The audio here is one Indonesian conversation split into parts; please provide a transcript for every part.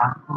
Aku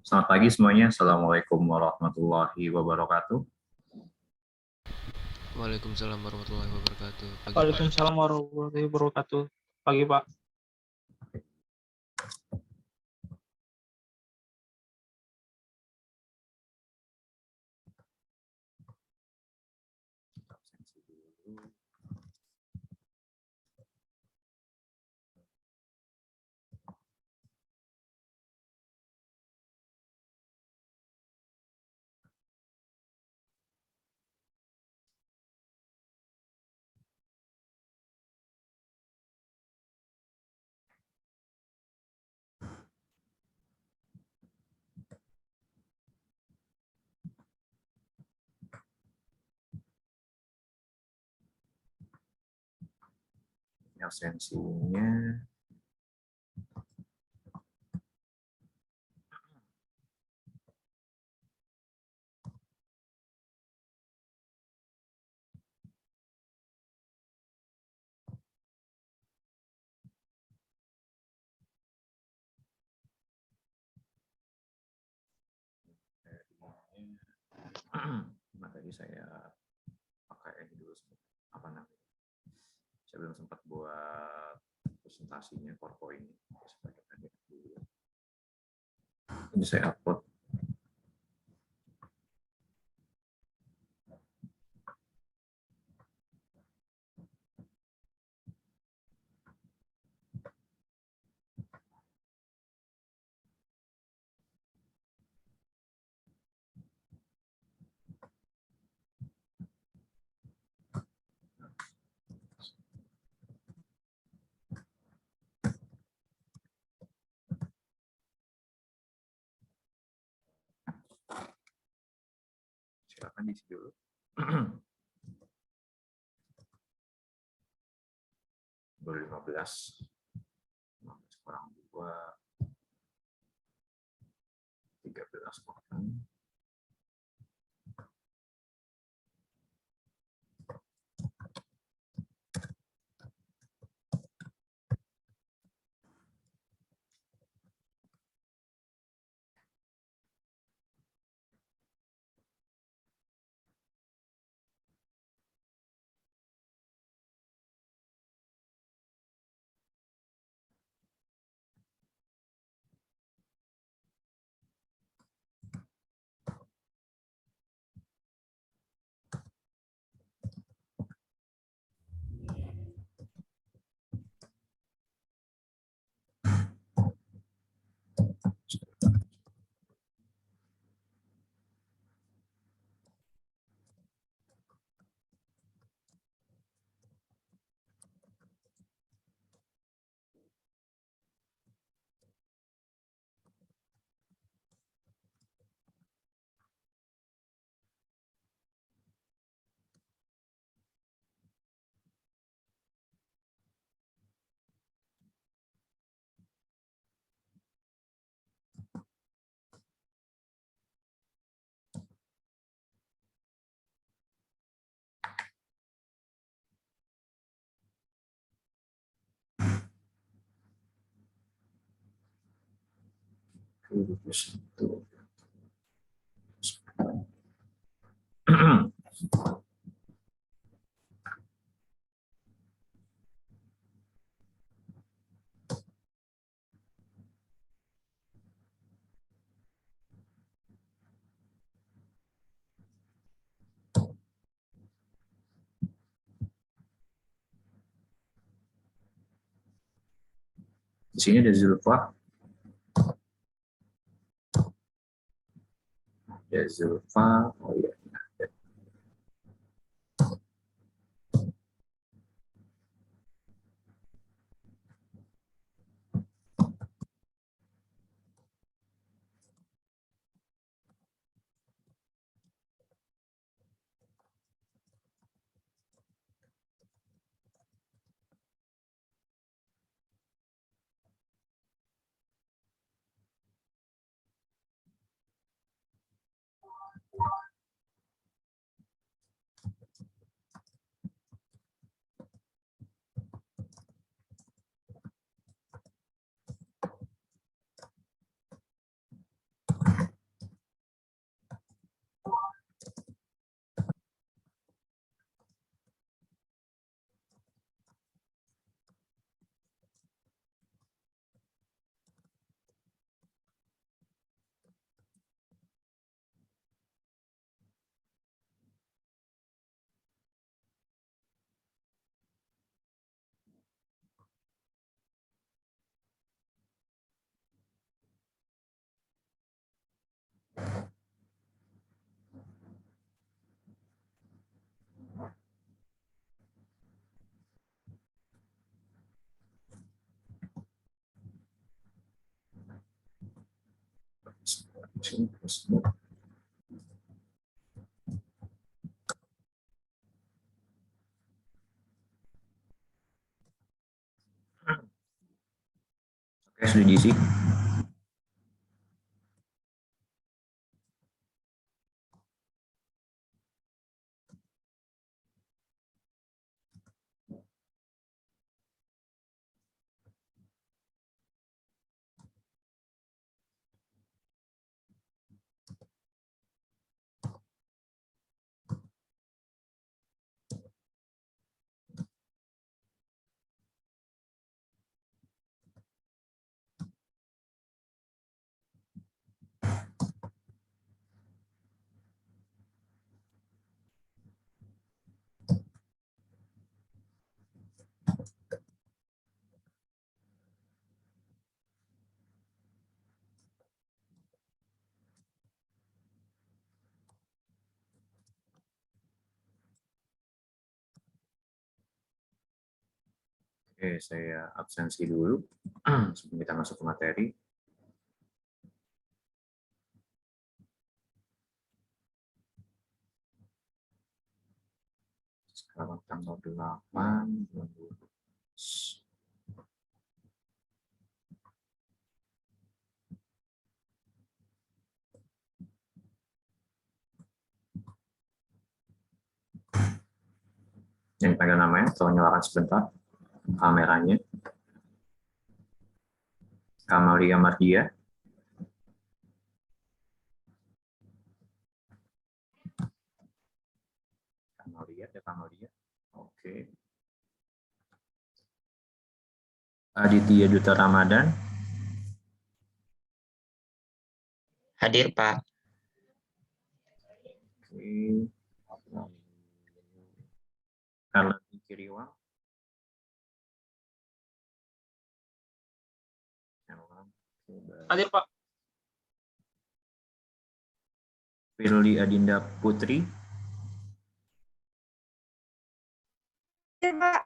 Selamat pagi semuanya. Assalamualaikum warahmatullahi wabarakatuh. Waalaikumsalam warahmatullahi wabarakatuh. Pagi Pak. Waalaikumsalam warahmatullahi wabarakatuh. Pagi Pak. Absensinya tadi saya pakai ini dulu apa namanya? Saya belum sempat buat presentasinya PowerPoint ini. Ini saya upload. Silakan diisi dulu. Baru 15 kurang 2, 13 kurang. Di sini ada Zulfa. Ada Zulfa. Oh iya. Oke, sudah diisi. Oke, saya absensi dulu sebelum kita masuk ke materi. Sekarang tanggal 8 bulan 12. Yang dipanggil namanya, tolong nyalakan sebentar kameranya. Kamalia Mardia. Kamalia, ya Kamalia. Oke. Aditya Duta Ramadan. Hadir, Pak. Oke. Carla Kiriwang. Hadir, Pak. Firly Adinda Putri. Hadir, Pak.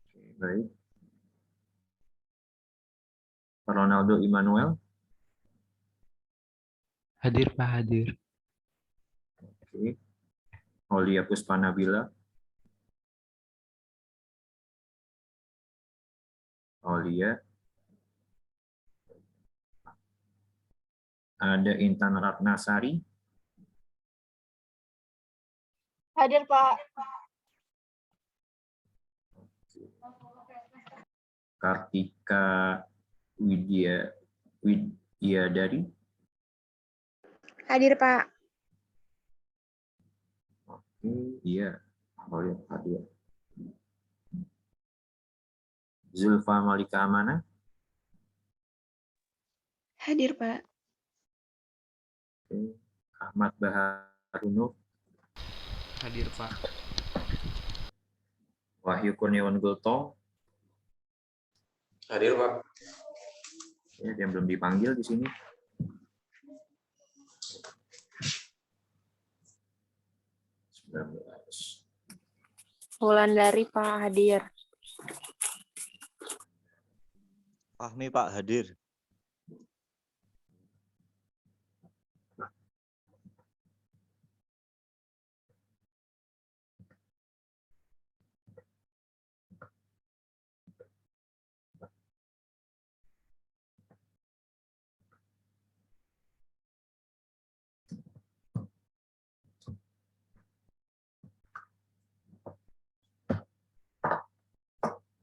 Oke, baik. Ronaldo Immanuel. Hadir Pak, hadir. Oke. Aulia Puspanabila. Aulia. Ada Intan Ratnasari. Hadir, Pak. Kartika Widyadari. Hadir, Pak. Oke, iya. Oh ya, hadir. Zulfa Malika Amana. Hadir, Pak. Oke. Ahmad Baharunur. Hadir Pak. Wahyu Kurniawan Gultong. Hadir, Pak. Ya, yang belum dipanggil di sini. Wulandari, Pak. Hadir. Fahmi, Pak, hadir.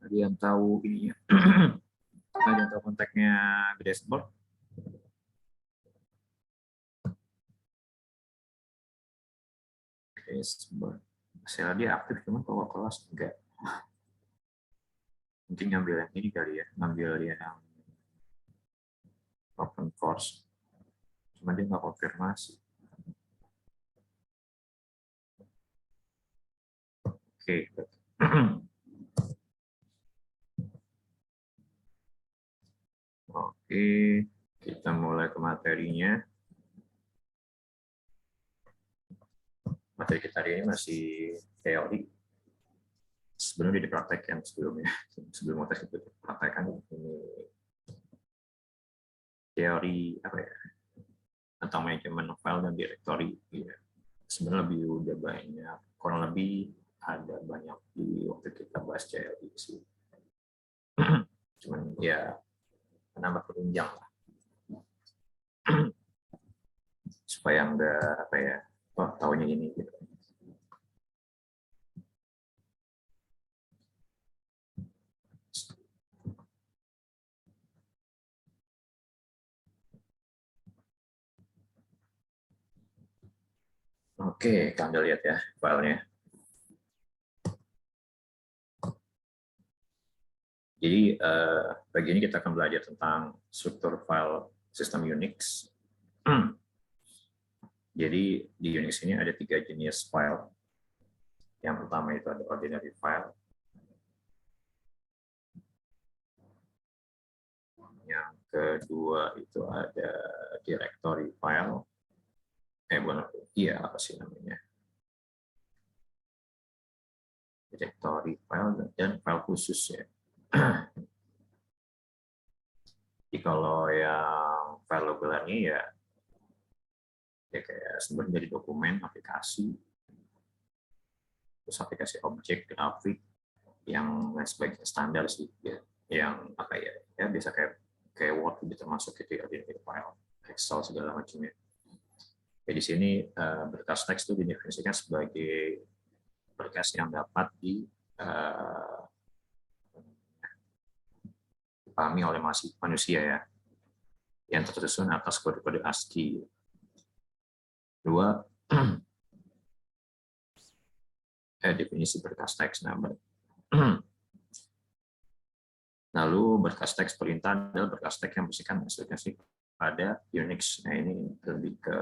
Ada yang tahu ininya? Ada yang tahu kontaknya dashboard? Dashboard. Saya dia aktif, cuman kalau kelas enggak. Mungkin ngambil yang ini kali ya, ngambil yang open course. Cuma dia nggak konfirmasi. Oke. Oke, kita mulai ke materinya. Materi kita hari ini masih teori. Sebelumnya dipraktekkan sebelumnya. Sebelum materi itu dipraktekkan ini teori apa ya, tentang manajemen file dan directory. Ya. Sebenarnya lebih udah banyak, kurang lebih ada banyak di waktu kita bahas CLI sih. Cuman ya menambah penunjang lah. Supaya enggak apa ya, oh tahunya ini gitu. Oke, kalian lihat ya filenya. Jadi pagi ini kita akan belajar tentang struktur file sistem Unix. Jadi di Unix ini ada 3 jenis file. Yang pertama itu ada ordinary file. Yang kedua itu ada directory file. Iya apa sih namanya? Directory file dan file khusus ya. Jadi kalau yang file logalannya ya kayak sumber dari dokumen, aplikasi, terus aplikasi objek, grafik, yang sebagainya standar sih, ya. Yang apa ya bisa kayak Word gitu termasuk itu ya, file, Excel segala macamnya. Ya, di sini berkas teks itu didefinisikan sebagai berkas yang dapat dipahami oleh manusia ya, yang tersusun atas kode-kode ASCII. Kedua, definisi berkas teks. Lalu berkas teks perintah adalah berkas teks yang berisikan aplikasi pada Unix. Nah ini lebih ke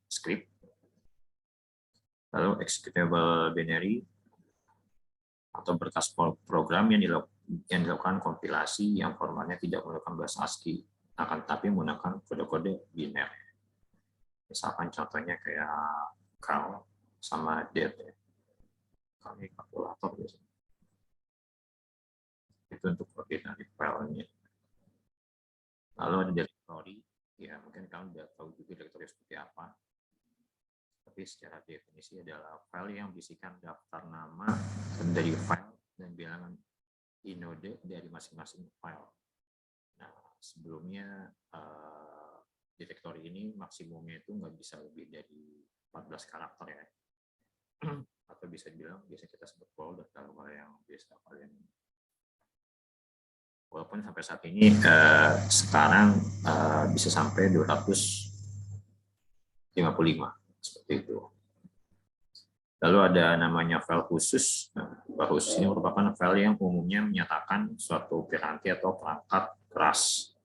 script. Lalu executable binary atau berkas program yang dilakukan kompilasi yang formatnya tidak menggunakan bahasa ASCII, akan tetapi menggunakan kode-kode biner. Misalkan contohnya kayak cal sama det ya. Kami kalkulator biasanya. Itu untuk ordinary file-nya. Lalu ada directory, ya mungkin kamu udah tahu juga directory seperti apa. Tapi secara definisi adalah file yang berisikan daftar nama dari file dan bilangan inode dari masing-masing file. Nah, sebelumnya directory ini maksimumnya itu nggak bisa lebih dari 14 karakter ya. Atau bisa dibilang biasa kita sebut folder kalau yang biasa kalian. Walaupun sampai saat ini sekarang bisa sampai 255 seperti itu. Lalu ada namanya file khusus. File khusus ini merupakan file yang umumnya menyatakan suatu piranti atau perangkat keras.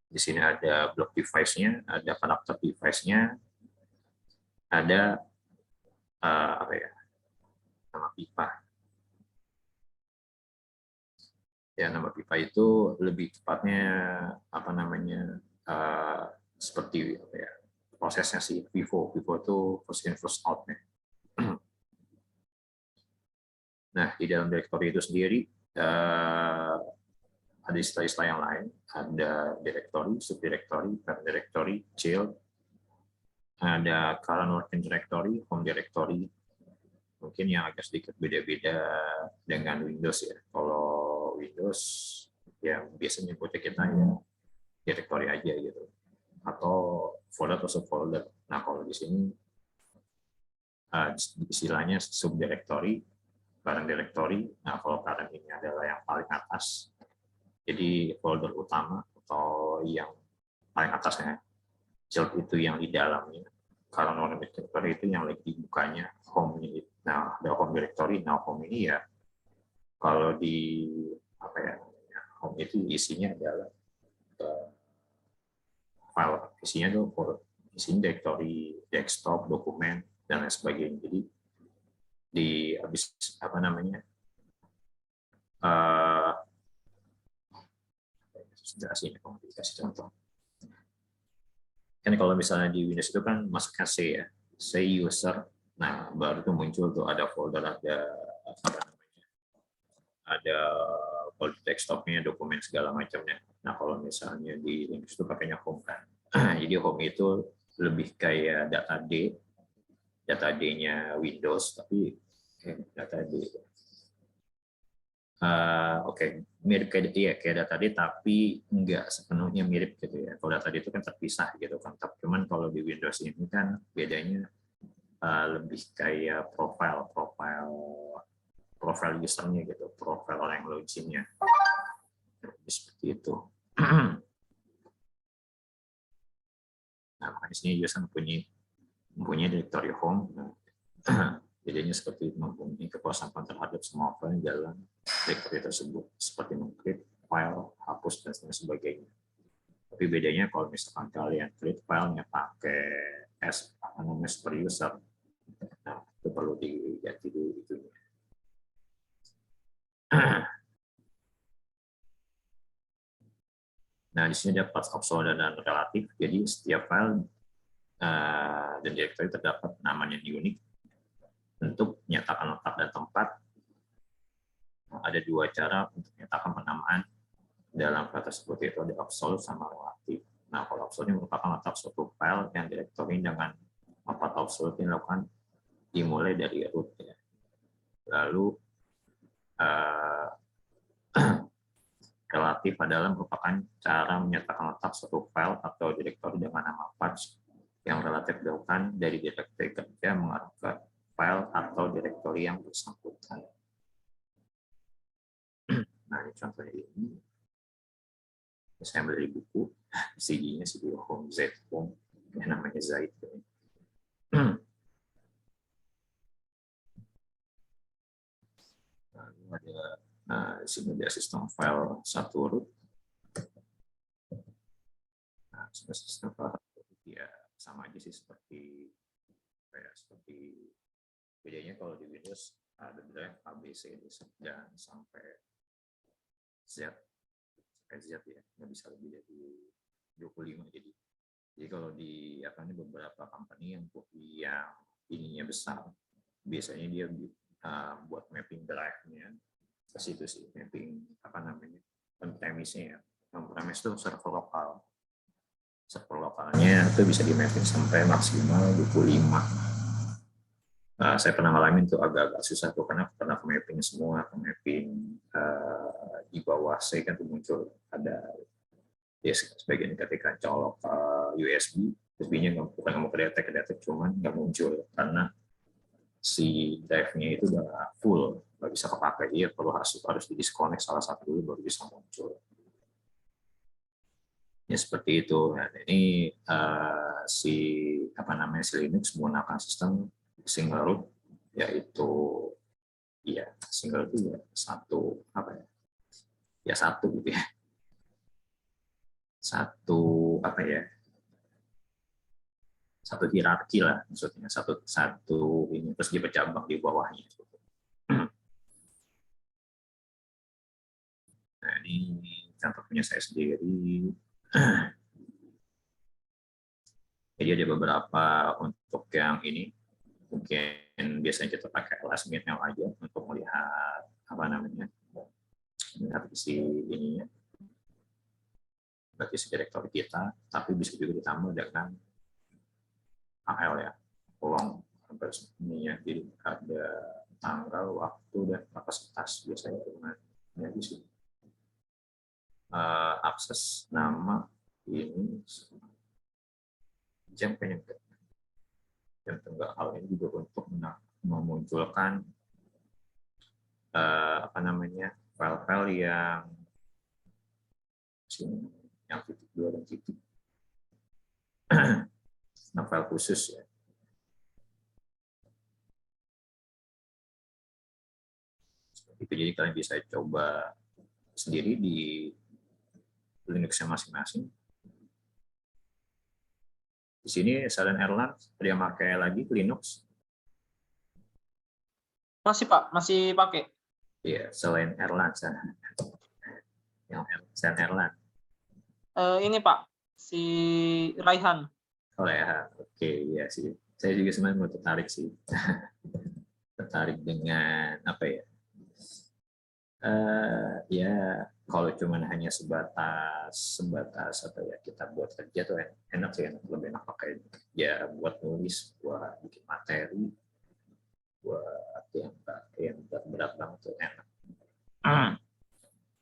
Di sini ada block device-nya, ada karakter device-nya, ada nama pipa. Ya, nama pipa itu lebih tepatnya seperti prosesnya sih FIFO itu first in first out nya. Nah, di dalam directory itu sendiri ada istilah-istilah yang lain, ada directory, subdirectory, parent directory, child, ada current working directory, home directory. Mungkin yang agak sedikit beda-beda dengan Windows ya. Kalau Windows ya biasanya nyebutnya kita ya directory aja gitu, atau folder atau subfolder. Nah kalau di sini istilahnya subdirectory, parent directory. Nah kalau parent ini adalah yang paling atas, jadi folder utama atau yang paling atasnya. Child itu yang di dalamnya, current working directory itu yang lagi dibukanya, home ini. Nah ada home directory. Nah home ini ya kalau di home itu isinya adalah file, isinya directory desktop, dokumen dan lain sebagainya. Jadi di habis jelasin komunikasi contoh. Kan kalau misalnya di Windows itu kan masuknya C ya, C user. Nah baru tuh muncul tuh ada folder, ada folder desktopnya, dokumen segala macamnya. Nah, kalau misalnya di Linux itu pakainya home kan. Jadi home itu lebih kayak data D, data D-nya Windows, tapi data D. Oke, mirip kayak ya, kayak data D, tapi nggak sepenuhnya mirip gitu ya. Kalau data D itu kan terpisah gitu kan. Cuman kalau di Windows ini kan bedanya lebih kayak profile usernya gitu, profile orang yang login-nya. Seperti itu. Nah, makanya sini user mempunyai directory home. Bedanya seperti mempunyai kekuasaan terhadap semua file yang dalam directory tersebut, seperti mengcreate file, hapus, dan sebagainya. Tapi bedanya kalau misalkan kalian create filenya pakai super user, nah itu perlu diganti dulu itunya. Nah, di sini ada parts absolute dan relatif. Jadi setiap file dan directory terdapat namanya unik. Untuk menyatakan letak dan tempat, ada dua cara untuk menyatakan penamaan dalam file tersebut, yaitu ada absolute sama relatif. Nah, kalau absolute merupakan letak suatu file yang directory dengan tempat absolute dilakukan dimulai dari root. Ya. Lalu relatif adalah merupakan cara menyatakan letak suatu file atau directory dengan nama patch yang relatif dilakukan dari directory kerja mengarah ke file atau directory yang bersangkutan. Nah, ini contohnya ini. Saya beli buku, CD-nya CD Home Z Home, yang namanya Zaid. Lalu ada di sini ada sistem file satu root. Nah, sistem file ya sama aja sih seperti bedanya kalau di Windows ada drive A, B, C, dan sampai Z ya, nggak bisa lebih dari 25. Jadi kalau di beberapa company yang ininya besar, biasanya dia buat mapping drive-nya ke situ sih, mapping on-premise-nya ya. On-premise itu server lokal. Server lokalnya itu bisa di mapping sampai maksimal 25. Saya pernah ngalamin tuh agak-agak susah tuh karena pernah mapping semua, mapping di bawah saya kan tuh muncul ada sebagian ketika colok USB, USB-nya bukan nggak mau kedetek, cuman nggak muncul karena si drive-nya itu udah full, nggak bisa kepakai, dia harus di disconnect salah satu dulu baru bisa muncul. Ya seperti itu. Nah, ini si Linux menggunakan sistem single root, yaitu single itu satu gitu ya, satu hierarki lah, maksudnya satu ini terus dia bercabang di bawahnya. Nah, ini contoh punya saya sendiri. Jadi ada beberapa untuk yang ini. Mungkin biasanya kita pakai lastminute aja untuk melihat melihat isi ininya, berarti isi direktori kita, tapi bisa juga ditambah dengan AL ya, long ininya, jadi ada tanggal, waktu, dan kapasitas biasanya dengan ya di sini. Akses nama ini jam penyebut. Dan tengah hal ini juga untuk memunculkan file-file yang titik 2 dan titik. Nah, file khusus ya. Itu jadi kalian bisa coba sendiri di Linux-nya masing-masing. Di sini Salen Erlang ada yang pakai lagi Linux? Masih Pak, masih pakai. Iya, selain Erlang sana. Yang Salen Erlang. Ini Pak, si Raihan. Oh ya, oke, ya sih. Saya juga sebenarnya mau tertarik sih. Tertarik dengan ya Kalau cuman hanya sebatas apa ya, kita buat kerja tuh enak sih, lebih enak pakai ya buat nulis, buat bikin materi, buat yang berat banget tuh enak.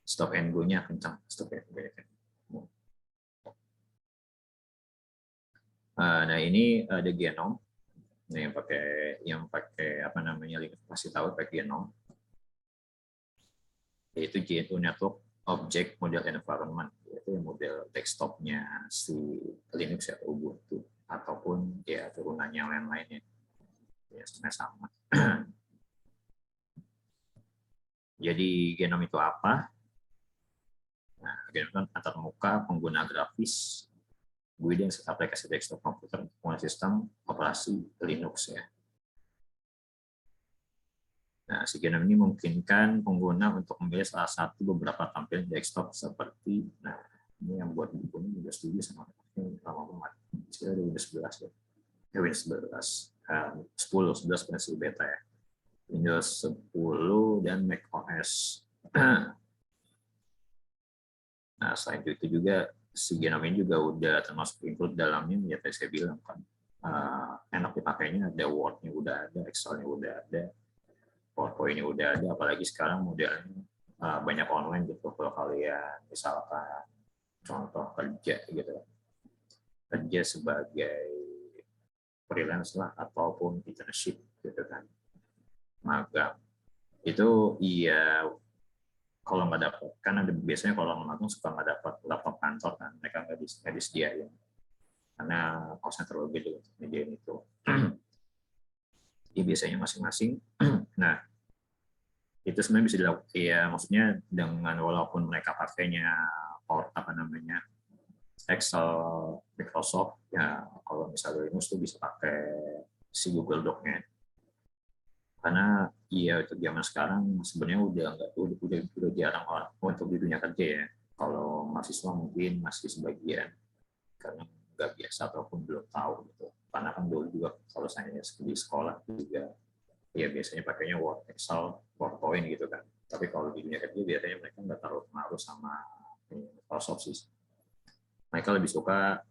Stop and go-nya kencang, stop and go-nya kencang. Nah ini ada genom, nah, yang pakai apa namanya, kasih tahu pakai genom, yaitu G2 Network Object Model Environment, yaitu model desktopnya si Linux atau Ubuntu ataupun ya turunannya lain-lainnya, ya sama. Jadi genom itu apa? Nah, genom kan antarmuka pengguna grafis GUI dan aplikasi desktop komputer untuk sistem operasi Linux ya. Nah, si genom ini memungkinkan pengguna untuk memilih salah satu beberapa tampilan desktop seperti, nah ini yang buat buku ini juga setuju sama ini lama banget. Sekitar Windows 11 ya. Windows 11, 11 versi beta ya. Windows 10 dan Mac OS. Nah, selain itu juga si genom ini juga udah termasuk include dalamnya, ya tadi saya bilang kan, enak dipakainya, ada Word-nya udah ada, Excel-nya udah ada, PowerPoint-nya udah ada, apalagi sekarang modelnya banyak online gitu. Kalau kalian misalkan contoh kerja gitu, kerja sebagai freelance lah ataupun internship gitu kan, magang, itu iya kalau nggak dapat, kan ada biasanya kalau magang suka nggak dapat laptop kantor kan, mereka nggak disediain karena kosnya terlalu gede untuk media itu. Jadi biasanya masing-masing. Nah, itu sebenarnya bisa dilakukan ya, maksudnya dengan walaupun mereka pakainya Excel Microsoft ya, kalau misalnya Linux tuh bisa pakai si Google Doc-nya. Karena iya untuk zaman sekarang sebenarnya udah jarang orang untuk di dunia kerja ya. Kalau mahasiswa mungkin masih sebagian karena nggak biasa ataupun belum tahu gitu. Karena kan dulu juga kalau saya di sekolah juga ya biasanya pakainya Word, Excel, PowerPoint gitu kan. Tapi kalau di dunia kerja biasanya mereka nggak terlalu pengaruh sama Microsoft sih. Mereka lebih suka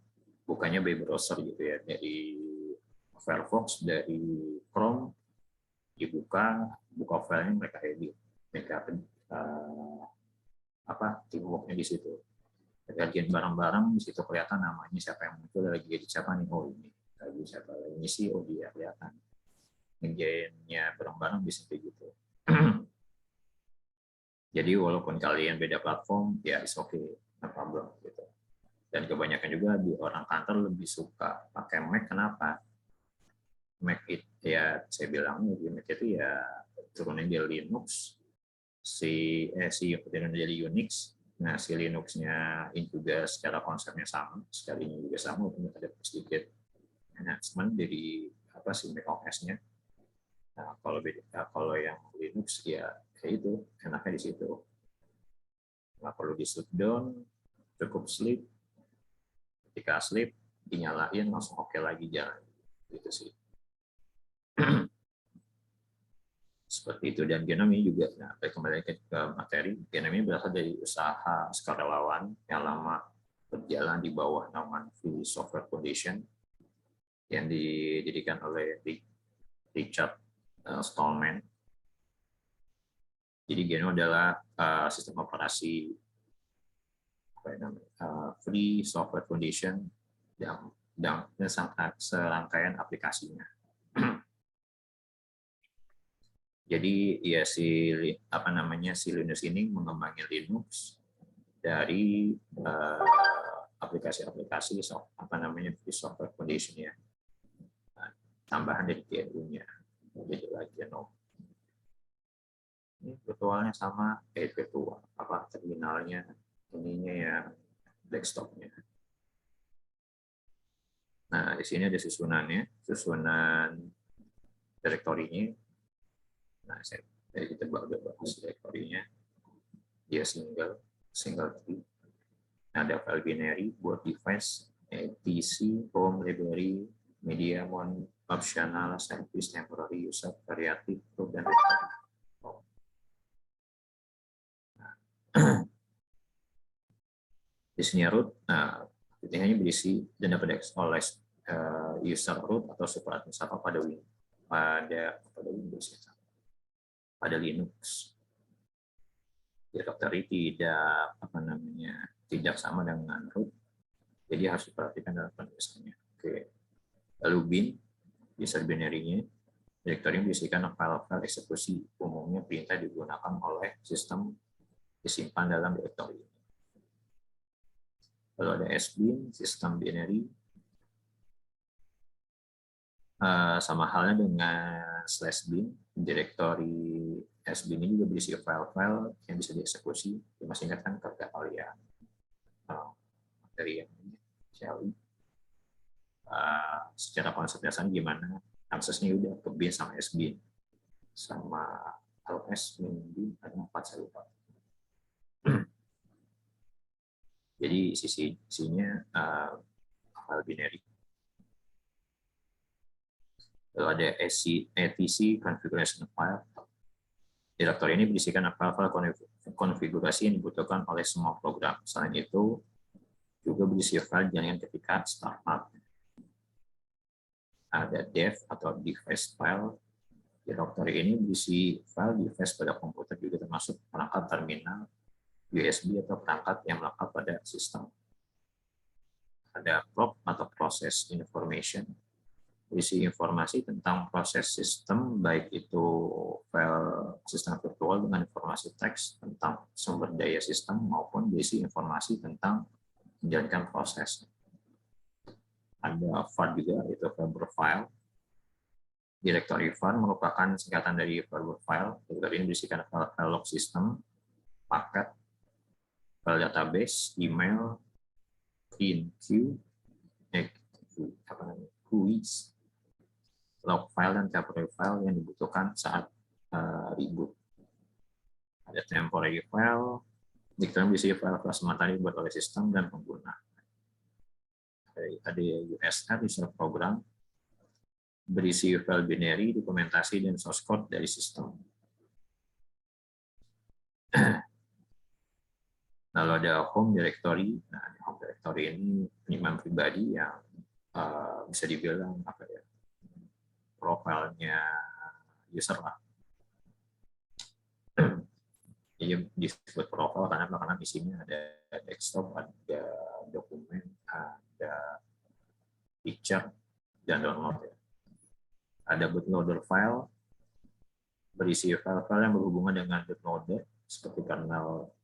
bukannya by browser gitu ya, dari Firefox, dari Chrome, buka filenya, mereka edit, mereka teamworknya di situ. Kerjaan bareng-bareng di situ kelihatan namanya siapa yang muncul, lagi edit siapa nih, oh ini lagi siapa lagi ngisi, oh dia kelihatan. Ngerjainnya bareng-bareng bisa kayak gitu. Jadi walaupun kalian beda platform, ya it's okay, no problem gitu. Dan kebanyakan juga di orang kantor lebih suka pakai Mac. Kenapa? Mac itu ya saya bilang di Mac itu ya turunin dari Linux, turunin dari Unix. Nah, si Linux-nya ini juga secara konsepnya sama, sekalinya juga sama, ada sedikit enhancement dari Mac OS-nya. Nah, kalau yang Linux ya kayak itu enaknya di situ. Nggak perlu di shutdown, cukup sleep. Ketika sleep dinyalain langsung oke lagi jalan. Gitu sih. Seperti itu. Dan genom ini juga, nah, kembali ke materi, genom ini berasal dari usaha sukarelawan yang lama berjalan di bawah naungan Free Software Foundation yang didirikan oleh Richard Stallman. Jadi genom adalah sistem operasi Free Software Foundation dan serangkaian aplikasinya. Jadi ya si Linux ini mengembangkan Linux dari aplikasi-aplikasi Free Software Foundation ya. Nah, tambahan dari GNU-nya. Jadi lagi genom. Ini virtualnya sama kayak virtual, terminalnya, ininya ya desktopnya. Nah, di sini ada susunan direktorinya. Nah, kita udah bahas direktorinya. Dia single tree. Ada file binary buat device, PC, home, library, media, optional, service, temporary, user, variative, dan Isinya root, nah, titiknya berisi dan dapat diakses oleh user root atau super administrator pada Windows, pada Linux. Directory tidak sama dengan root, jadi harus diperhatikan dalam penulisannya. Oke. Lalu bin, user binary-nya, directory berisikan file-file eksekusi, umumnya perintah digunakan oleh sistem disimpan dalam directory. Lalu ada sbin, sistem binary, sama halnya dengan /bin, directory sbin ini juga berisi file-file yang bisa dieksekusi. Masih ingat kan kerja kalian dari yang ini, Shelly. Secara konsep dasar gimana aksesnya udah ke bin sama sbin, sama ls bin ada 4 saya lupa. Jadi isinya file binary. Lalu ada etc configuration file. Directory ini berisikan file-file konfigurasi yang dibutuhkan oleh semua program. Selain itu, juga berisi file jaringan ketika startup. Ada dev atau device file. Directory ini berisi file device pada komputer, juga termasuk perangkat terminal, USB atau perangkat yang melekat pada sistem. Ada prop atau process information, berisi informasi tentang proses sistem, baik itu file sistem virtual dengan informasi teks tentang sumber daya sistem maupun berisi informasi tentang menjalankan proses. Ada var juga, itu verbal file. Directory var merupakan singkatan dari verbal file. Directory ini berisikan file log system, paket, file database, email, clean queue, queues, log file dan temporary file yang dibutuhkan saat reboot. Ada temporary file, directory berisi file sementara dibuat oleh sistem dan pengguna. Ada USR, user program, berisi file binary, dokumentasi, dan source code dari sistem. Lalu ada home directory. Nah, home directory ini penyimpanan pribadi yang bisa dibilang profilnya user lah. Jadi disebut profile karena isinya ada desktop, ada dokumen, ada picture, dan download. Ada bootloader file, berisi file-file yang berhubungan dengan bootloader seperti kernel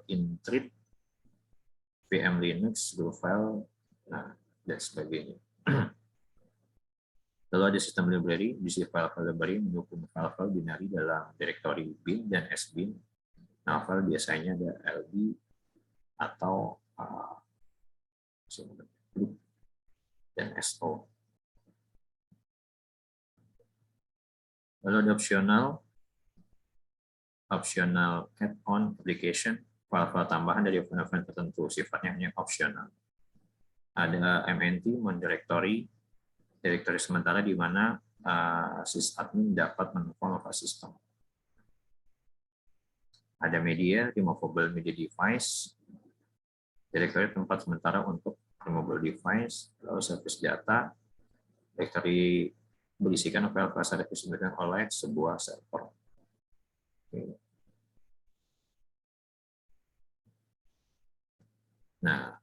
intrip, VM Linux, group file, dan sebagainya. Lalu ada sistem library, berisi file-file library mendukung file-file binary dalam directory bin dan sbin. Nah, file biasanya ada lb atau dan so. Lalu ada optional add-on application, file-file tambahan dari file-file tertentu, sifatnya hanya optional. Ada mnt, directory sementara di mana sysadmin dapat menemukan file sistem. Ada media, removable media device, directory tempat sementara untuk removable device. Lalu service data, directory berisikan file-file service diberikan oleh sebuah server. Nah,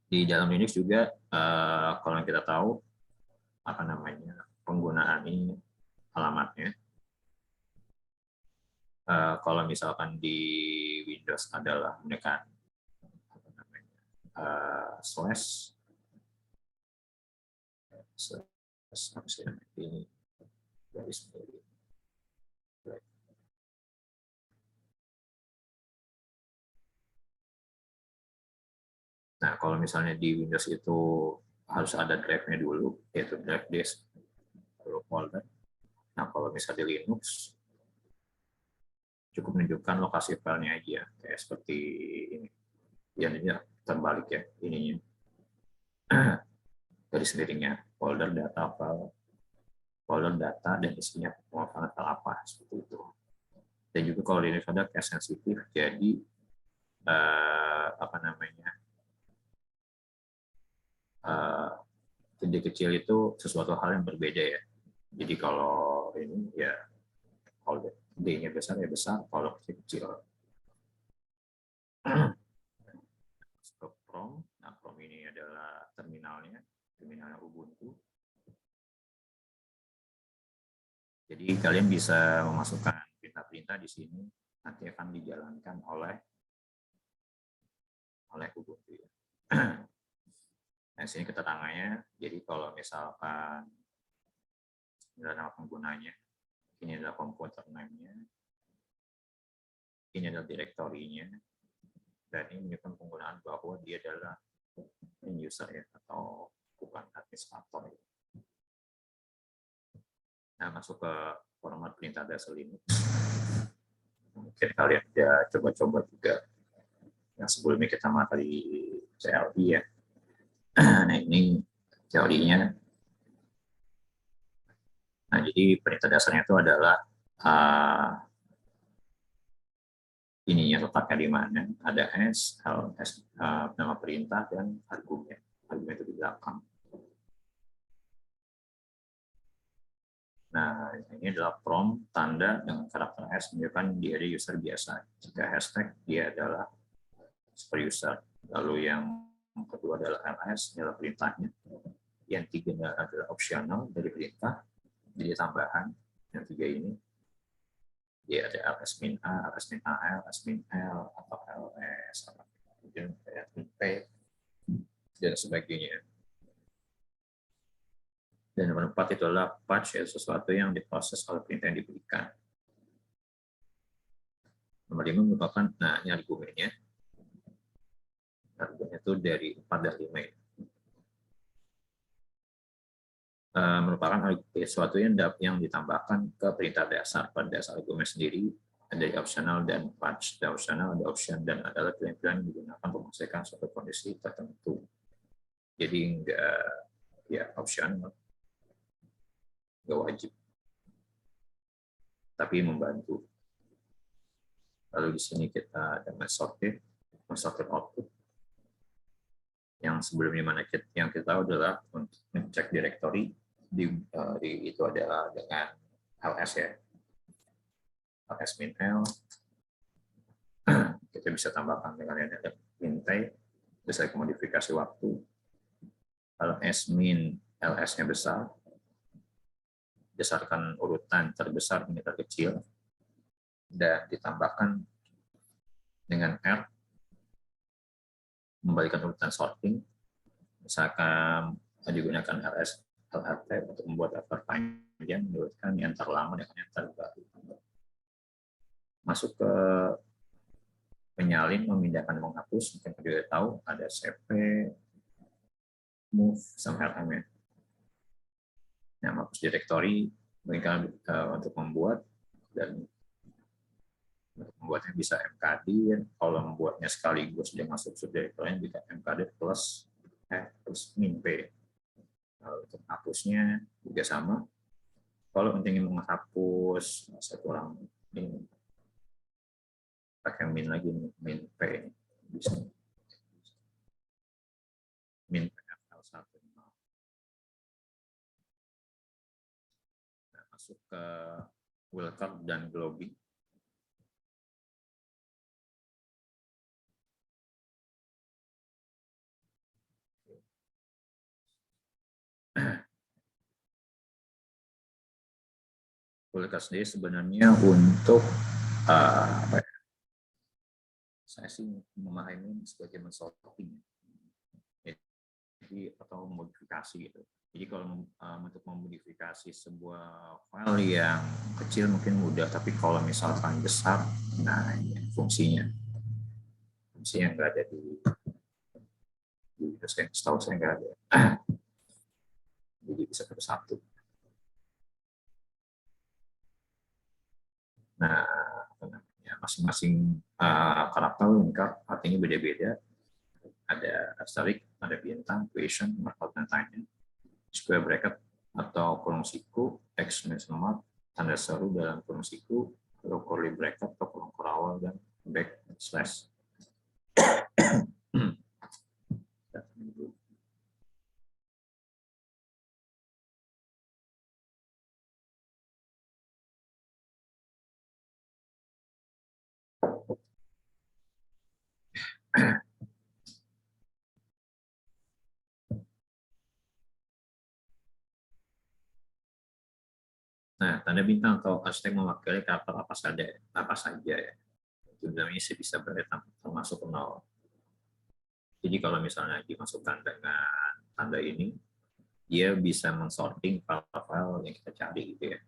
di dalam Linux juga kalau kita tahu penggunaan ini alamatnya. Kalau misalkan di Windows adalah menekan ini garis miring. Nah, kalau misalnya di Windows itu harus ada drive-nya dulu, yaitu drive disk, lalu folder. Nah, kalau misalnya di Linux, cukup menunjukkan lokasi filenya aja, kayak seperti ini. Ya, ini terbalik ya, ininya. Garis miringnya, folder data file, folder data, dan isinya mau file apa, seperti itu. Dan juga kalau di Linux ada case sensitif, jadi apa namanya, titik kecil itu sesuatu hal yang berbeda ya. Jadi kalau ini ya, kalau D-nya besar ya besar, kalau kecil kecil. Prom, nah prom ini adalah terminalnya Ubuntu. Jadi kalian bisa memasukkan perintah-perintah di sini, nanti akan dijalankan oleh Ubuntu. Ya. Nah, sini keterangannya. Jadi kalau misalkan ini adalah nama penggunanya, ini adalah komputer name-nya, ini adalah direktorinya, dan ini menunjukkan penggunaan bahwa dia adalah user ya, atau bukan administrator. Ya. Nah, masuk ke format perintah dasar Linux. Mungkin kalian udah coba-coba juga yang sebelumnya kita materi CLI ya. Nah, ini teorinya. Nah, jadi perintah dasarnya itu adalah ininya letaknya di mana, ada S, nama perintah, dan argumen. Argumen itu di belakang. Nah, ini adalah prompt, tanda dengan karakter S, menunjukkan dia ada user biasa. Jika hashtag, dia adalah super user. Lalu yang kedua adalah ls, adalah perintahnya. Yang tiga adalah optional dari perintah, jadi tambahan. Yang tiga ini, dia ada ls-a, ls-al, ls-l, atau ls, kemudian p, dan sebagainya. Dan nomor 4 itu adalah patch, yaitu sesuatu yang diproses oleh perintah yang diberikan. Nomor 5 merupakan, nah ini argumennya. Argumennya itu dari 4 dan 5 ya. Merupakan sesuatu yang ditambahkan ke perintah dasar. Pada dasar argumen sendiri ada optional dan patch. Ada optional, ada option, dan adalah pilihan-pilihan yang digunakan untuk menyelesaikan suatu kondisi tertentu. Jadi enggak ya optional, enggak wajib, tapi membantu. Lalu di sini kita ada sorted output. Yang sebelumnya yang kita tahu adalah untuk mengecek directory itu adalah dengan ls ya, ls-l. Kita bisa tambahkan dengan yang ada mintai, bisa modifikasi waktu. Kalau s-min ls-nya besar, berdasarkan urutan terbesar hingga terkecil, dan ditambahkan dengan R, membalikan urutan sorting. Misalkan digunakan LRT untuk membuat daftar panjang, menurutkan yang terlama dengan yang terbaru. Masuk ke penyalin, memindahkan, menghapus. Mungkin juga tahu ada cp, move, sama rm. Nah, menghapus directory untuk membuat, dan membuatnya bisa mkd. Kalau membuatnya sekaligus dia masuk subdirectory bisa mkd plus min p. Untuk hapusnya juga sama. Kalau ingin menghapus satu orang ini pakai min lagi, min p bisa. Min p L1. Nah, masuk ke wildcard dan globbing. Wildcard sendiri sebenarnya untuk apa ya? Saya sih memahami sebagai mensorting, jadi atau modifikasi gitu. Jadi kalau untuk memodifikasi sebuah file yang kecil mungkin mudah, tapi kalau misalkan besar, nah ini fungsinya nggak ada di setahu saya nggak ada. Jadi bisa satu. Nah, masing-masing karakter lengkap, artinya beda-beda. Ada asterisk, ada bintang, question, markup dan tanya, square bracket atau kurung siku, exclamation mark, tanda seru dalam kurung siku, lalu curly bracket atau kolom awal dan backslash. Nah, tanda bintang atau hashtag mewakili karakter apa saja ya. Jumlahnya bisa termasuk 0. Jadi kalau misalnya dimasukkan dengan tanda ini, dia bisa mensorting file-file yang kita cari gitu ya.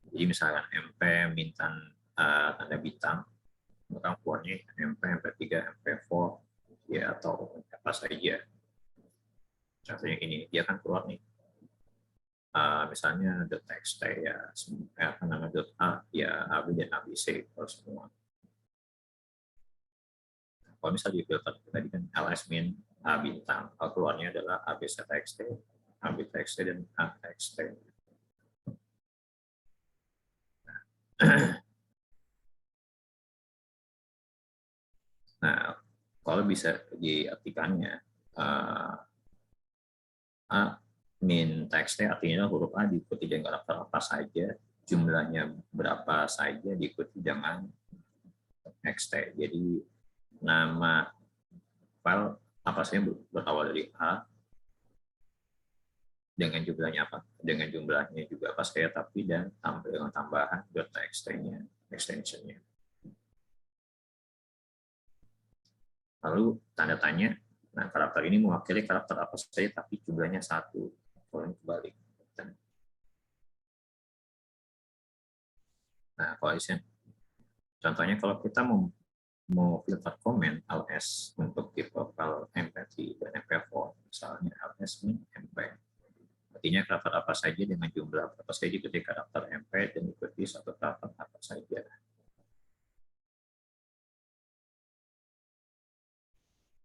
Jadi misalkan MP minta tanda bintang, maka keluarnya MP, MP3, MP4, ya atau apa saja. Contohnya ini, dia akan keluar nih. Misalnya .txt ya, apa namanya .a ya AB dan ABC kalau semua. Kalau misalnya di filter tadi kan ls min a bintang, kalau keluarnya adalah abc txt, ab txt dan a txt. Nah, kalau bisa diartikannya a min txt artinya huruf A diikuti dengan karakter apa saja, jumlahnya berapa saja diikuti dengan txt. Jadi nama file apa saja berawal dari A dengan jumlahnya apa? Dengan jumlahnya juga apa saja, tapi dan dengan tambahan .txt-nya, extension-nya. Lalu tanda tanya, nah karakter ini mewakili karakter apa saja, tapi jumlahnya 1. Kalau ini kebalik. Nah, kalau contohnya kalau kita mau filter komen ls untuk tipe file mp3 dan mp4, misalnya ls min mp, artinya karakter apa saja dengan jumlah apa saja diikuti karakter mp dan diikuti satu karakter apa saja.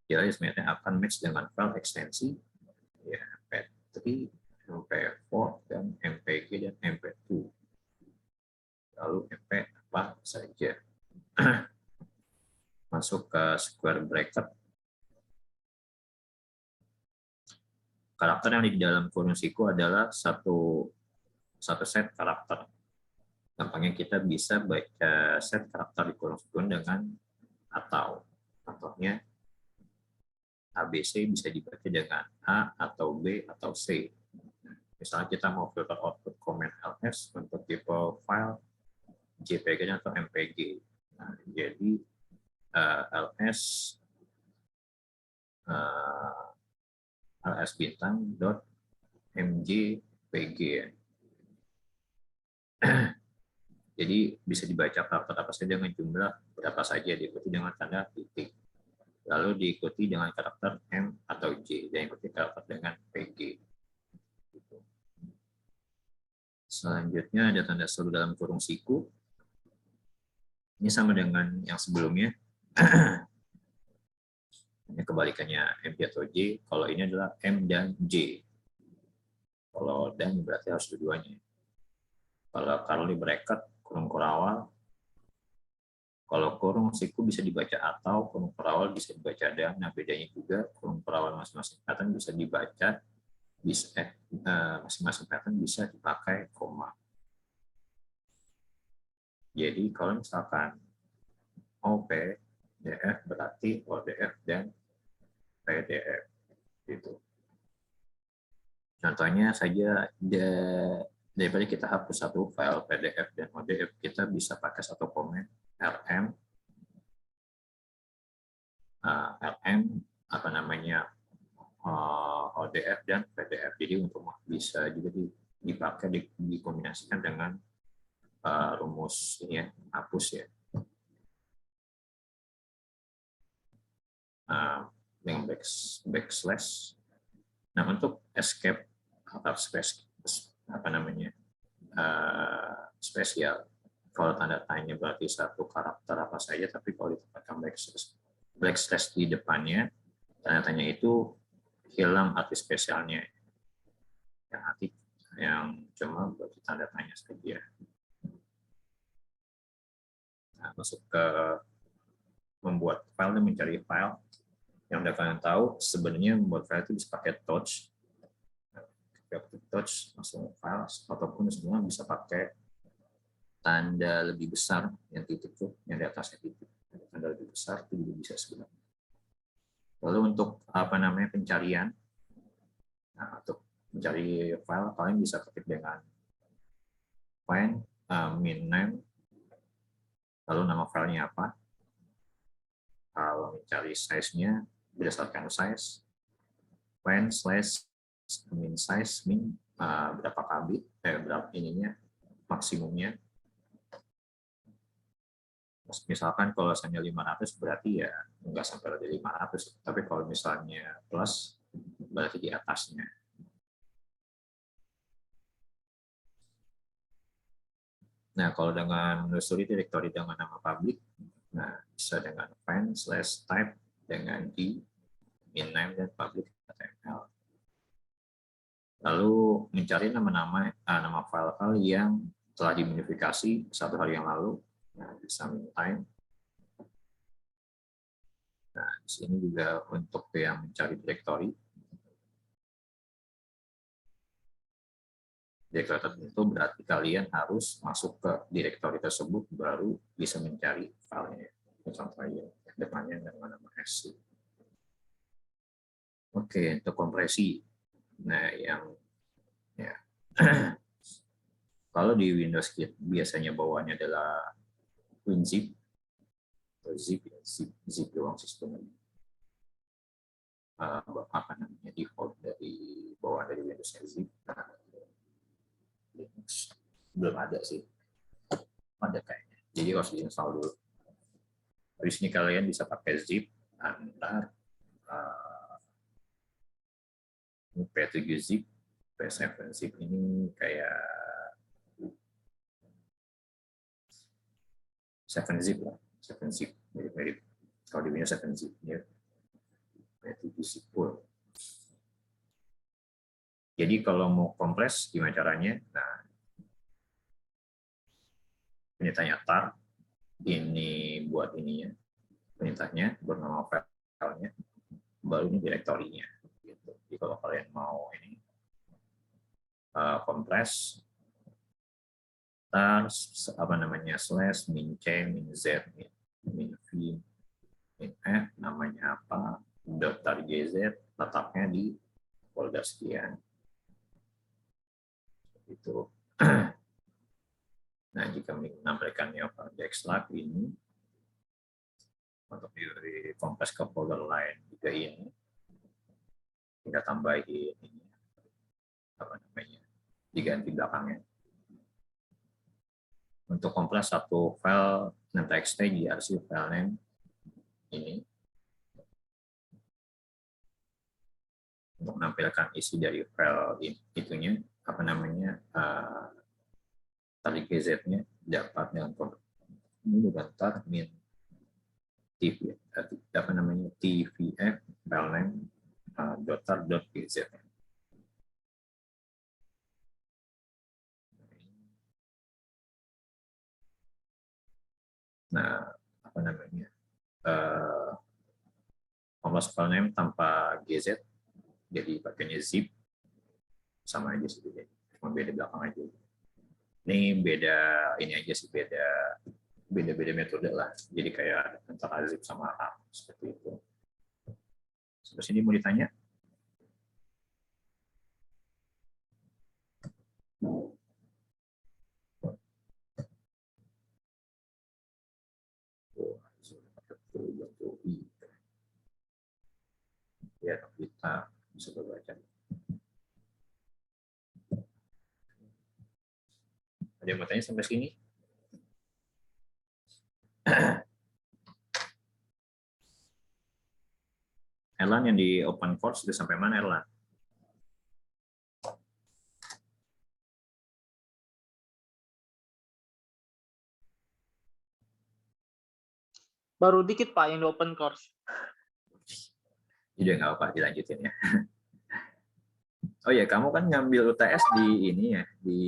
Jadi sebenarnya akan match dengan file ekstensi ya, mp3, mp4 dan mpg dan mp2. Lalu mp apa saja. Masuk ke square bracket. Karakter yang di dalam kurung siku adalah satu set karakter. Gampangnya kita bisa baca set karakter di kurung siku dengan atau. Contohnya ABC bisa dibaca dengan A atau B atau C. Misalnya kita mau filter output comment ls untuk tipe file JPG atau MPG. Nah, jadi ls ls bintang dot mjpg ya. Jadi bisa dibaca karakter apa saja dengan jumlah berapa saja, diikuti dengan tanda titik. Lalu diikuti dengan karakter M atau J, dan diikuti karakter dengan PG. Selanjutnya ada tanda seru dalam kurung siku. Ini sama dengan yang sebelumnya. Ini kebalikannya M atau J. Kalau ini adalah M dan J. Kalau dan berarti harus keduanya. Kalau curly bracket, kurung kurawal. Kalau kurung siku bisa dibaca atau, kurung kurawal bisa dibaca dan. Nah, bedanya juga kurung kurawal masing-masing pattern bisa dibaca, masing-masing pattern bisa dipakai koma. Jadi kalau misalkan OP, DF berarti ODF dan PDF. Gitu. Contohnya saja daripada kita hapus satu file PDF dan ODF, kita bisa pakai satu komen RM apa namanya ODF dan PDF. Jadi untuk bisa juga dipakai dikombinasikan dengan rumus ini ya, hapus ya, dengan backslash. Nah, untuk escape atau apa namanya spesial, kalau tanda tanya berarti satu karakter apa saja, tapi kalau ditempatkan backslash di depannya, tanda tanya itu hilang arti spesialnya, yang cuma berarti tanda tanya saja. Nah, masuk ke membuat file dan mencari file. Yang udah kalian tahu, sebenarnya membuat file itu bisa pakai touch. Touch langsung file, ataupun semua bisa pakai tanda lebih besar yang titik tuh, yang di atasnya titik. Tanda lebih besar itu juga bisa sebenarnya. Lalu untuk pencarian, nah, untuk mencari file kalian bisa ketik dengan find min name, lalu nama filenya apa. Kalau mencari size-nya berdasarkan size, find slash min size min berapa KB, berapa ininya maksimumnya. Misalkan kalau misalnya 500 berarti ya nggak sampai dari 500, tapi kalau misalnya plus berarti di atasnya. Nah, kalau dengan menelusuri directory dengan nama public, nah bisa dengan find slash type dengan d min name dan public HTML. Lalu mencari nama file-file yang telah dimodifikasi 1 hari yang lalu. Nah, bisa min time. Nah, di sini juga untuk yang mencari directory. Directory tertentu berarti kalian harus masuk ke directory tersebut baru bisa mencari filenya. Contohnya depannya dengan nama SC. Oke, untuk kompresi. Nah, yang ya kalau di Windows biasanya bawaannya adalah WinZip atau zip doang sistemnya. Default dari bawaan dari Windows zip. Linux belum ada sih, ada kayaknya. Jadi harus diinstal dulu. Di sini kalian bisa pakai zip antar P7 zip, P7 zip ini kayak 7 zip lah, 7 zip mirip-mirip. Kalau di Windows 7 zip ya, P7 zip full. Jadi kalau mau kompres gimana caranya? Nah, ini tanya tar, ini buat ininya, perintahnya, buat nama filenya, baru ini direktorinya. Gitu. Jadi kalau kalian mau ini kompres, tar slash min c min z min v min f namanya apa, dot .gz letaknya di folder sekian. Itu. Nah, jika menampilkannya pada extract ini untuk di kompres ke folder lain juga ini, kita tambahin ini diganti belakangnya. Untuk kompres satu file txt di arsip file name ini untuk menampilkan isi dari file itunya tadi GZ-nya dapat dengan kode ini bentar min tvf file name .tar.gz. Nah, kompres file name tanpa GZ jadi pakainya zip, sama aja sih, cuma beda belakang aja. Ini beda ini aja sih, beda metode lah. Jadi kayak antara zip sama RAM seperti itu. Sampai sini mau ditanya? Ya, kita bisa membaca. Ada yang mau tanya sampai sini? Erlan yang di open course sudah sampai mana, Erlan? Baru dikit Pak yang di open course. Jadi nggak apa-apa, dilanjutin ya. Oh ya, kamu kan ngambil UTS di ini ya, di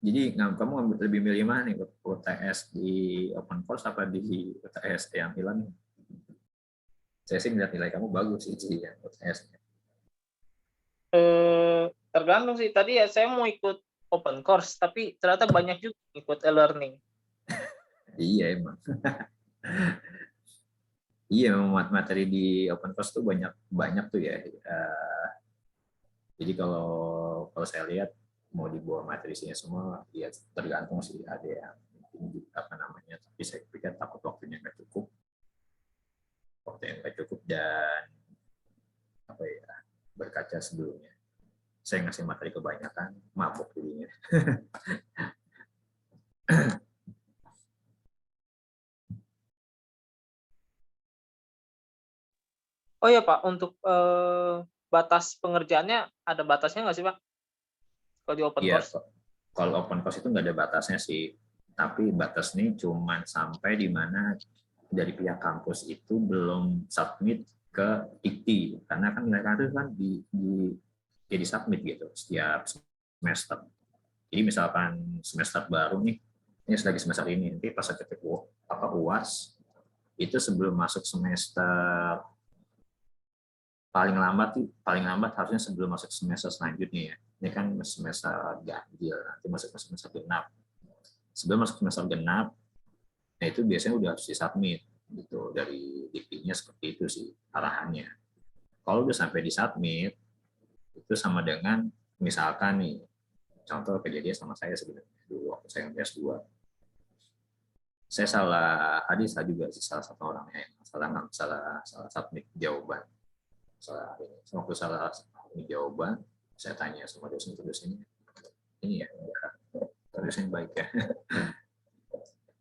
Jadi kamu lebih milih mana nih, UTS di open course apa di UTS yang hilang? Saya sih ngeliat nilai kamu bagus sih di yang UTS. Tergantung sih. Tadi ya saya mau ikut open course, tapi ternyata banyak juga ikut e-learning. Iya emang. Iya, materi di open course tuh banyak tuh ya. Jadi kalau saya lihat mau dibawa materinya semua, ya tergantung sih, ada yang apa namanya. Tapi saya pikir takut waktunya nggak cukup, dan apa ya, berkaca sebelumnya. Saya ngasih materi kebanyakan, mabuk jadinya. Oh ya Pak, untuk batas pengerjaannya ada batasnya nggak sih Pak? Kalau di open Iya, course? kalau open course itu nggak ada batasnya sih, tapi batas ini cuma sampai di mana dari pihak kampus itu belum submit ke IKTI, karena kan nilai kampus kan di submit gitu setiap semester. Jadi misalkan semester baru nih, ini lagi semester ini, nanti pas ketik UAS itu sebelum masuk semester paling lambat harusnya sebelum masuk semester selanjutnya ya. Ini kan semester ganjil, nanti masuk ke semester genap. Sebelum masuk semester genap, nah itu biasanya udah harus disubmit gitu, dari DP-nya seperti itu sih arahannya. Kalau udah sampai disubmit, itu sama dengan misalkan nih, contoh kejadian sama saya sebenarnya dulu waktu saya S2. Saya salah hadis juga sih, salah satu orangnya yang salah submit jawaban. Waktu salah submit jawaban, saya tanya sama dosen-dosennya, ini ya, dosen baik ya.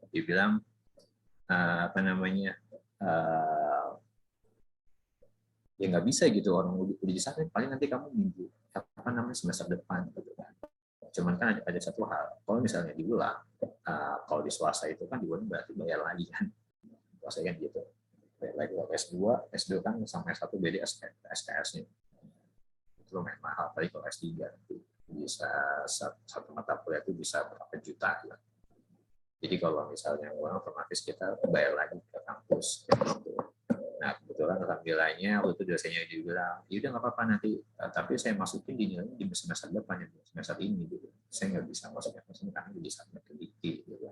Dia bilang apa namanya, ya nggak bisa gitu, orang udah disubmit paling nanti kamu minggu apa namanya semester depan gitu kan. Cuman kan ada satu hal, kalau misalnya diulang, kalau di swasta itu kan diulang berarti bayar lagi kan, swasta kan gitu. Bayar lagi. Kalau S2 kan sampai S1 beda SKS-nya. Itu lumayan mahal, tapi kalau S3 bisa satu mata kuliah itu bisa berapa juta ya. Jadi kalau misalnya uang otomatis kita bayar lagi ke kampus gitu. Nah kebetulan alhamdulillahnya waktu itu dosennya juga bilang, ya udah nggak apa-apa nanti, tapi saya masukin di nilainya di semester depan, semester ini gitu. Saya nggak bisa masuknya ke sini karena bisa ke dikti gitu.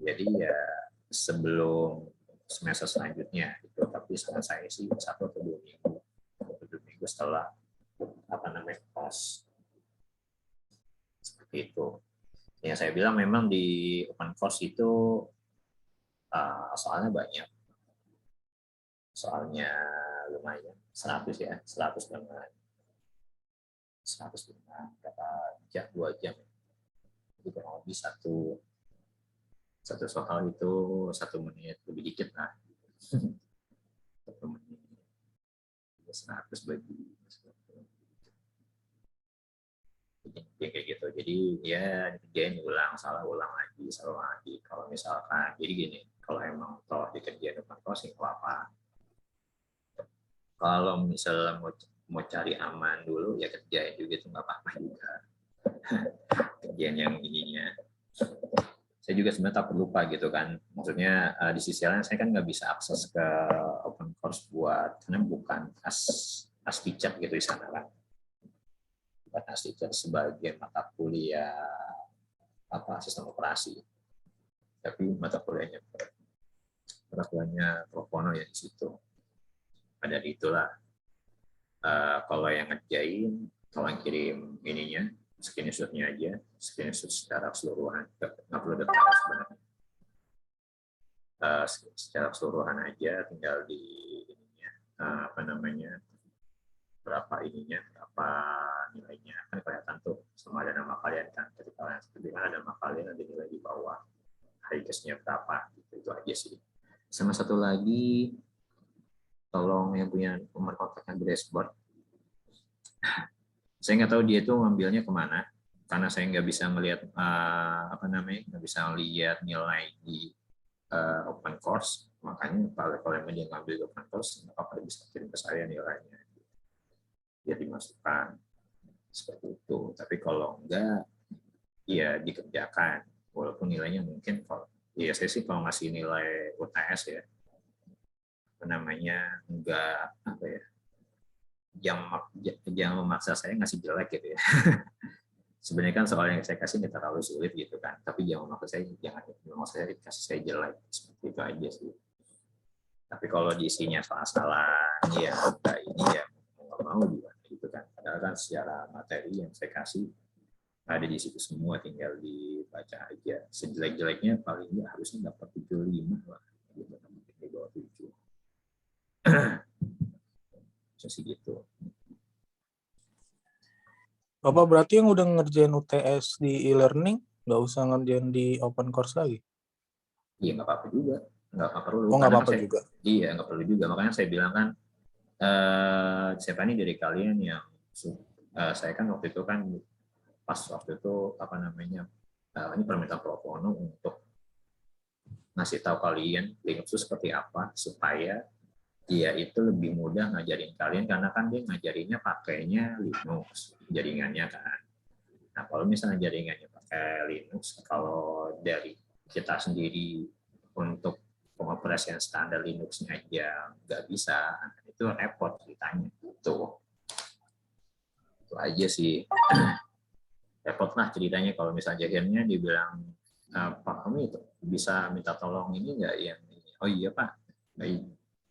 Jadi ya sebelum semester selanjutnya gitu. Tapi saat saya sih 1 atau 2 minggu setelah apa namanya pas seperti itu. Yang saya bilang memang di open course itu soalnya banyak. Soalnya lumayan, 100 ya, 100 dengan berapa jam, 2 jam. Jadi kurang lebih satu soal itu 1 menit, lebih dikit lah. 1 menit, 100 bagi. Kayak gitu. Jadi ya dikerjain salah ulang lagi. Kalau misalkan, jadi gini, kalau emang toh dikerjain open course nggak apa-apa. Kalau misalnya mau cari aman dulu ya kerjain juga itu nggak apa-apa juga. Kerjain yang ininya. Saya juga sebenarnya takut lupa gitu kan. Maksudnya di sisi lain saya kan nggak bisa akses ke open course karena bukan as teacher gitu di sana kan. Bukan as teacher sebagai mata kuliah sistem operasi. Tapi mata kuliahnya pro bono ya di situ. Ada di itulah. Kalau yang ngerjain, kalau yang kirim ininya, screenshot-nya aja, screenshot secara keseluruhan, nggak perlu detail sebenarnya. Secara keseluruhan aja, tinggal di ininya, berapa nilainya, kan kelihatan tuh, sama ada nama kalian kan, ketika kalian seperti ada nama kalian, ada nilai di bawah, harganya berapa, itu aja sih. Sama satu lagi, tolong yang punya nomor kontaknya di dashboard. Saya nggak tahu dia itu ngambilnya kemana, karena saya nggak bisa melihat nggak bisa lihat nilai di open course. Makanya kalau dia ngambil di open course, apa bisa kirim ke saya nilainya, dia dimasukkan seperti itu. Tapi kalau enggak, ya dikerjakan, walaupun nilainya mungkin kalau ya saya sih kalau ngasih nilai UTS ya apa namanya enggak apa ya jangan memaksa saya ngasih jelek gitu ya. Sebenarnya kan soal yang saya kasih nggak terlalu sulit gitu kan, tapi jangan memaksa saya kasih saya jelek, seperti itu aja sih. Tapi kalau diisinya salah-salah ya enggak ini ya nggak mau juga gitu kan. Padahal kan secara materi yang saya kasih ada di situ semua, tinggal dibaca aja. Sejelek-jeleknya paling nggak harusnya dapat 75 lah, gitu, di bawah 7. Sih gitu. Bapak berarti yang udah ngerjain UTS di e-learning, nggak usah ngerjain di open course lagi? Iya nggak apa-apa juga, nggak perlu. Oh nggak apa-apa juga. Iya nggak perlu juga, makanya saya bilang kan siapa nih dari kalian yang saya kan waktu itu kan pas waktu itu apa namanya ini permintaan pro bono untuk ngasih tahu kalian Linux itu seperti apa supaya dia itu lebih mudah ngajarin kalian, karena kan dia ngajarinnya pakainya Linux jaringannya kan. Nah kalau misalnya jaringannya pakai Linux, kalau dari kita sendiri untuk pengoperasian standar Linux-nya aja nggak bisa, itu repot ceritanya. Itu aja sih. Repot lah ceritanya kalau misalnya akhirnya dibilang Pak kami itu bisa minta tolong ini nggak yang ini. Oh iya Pak, baik.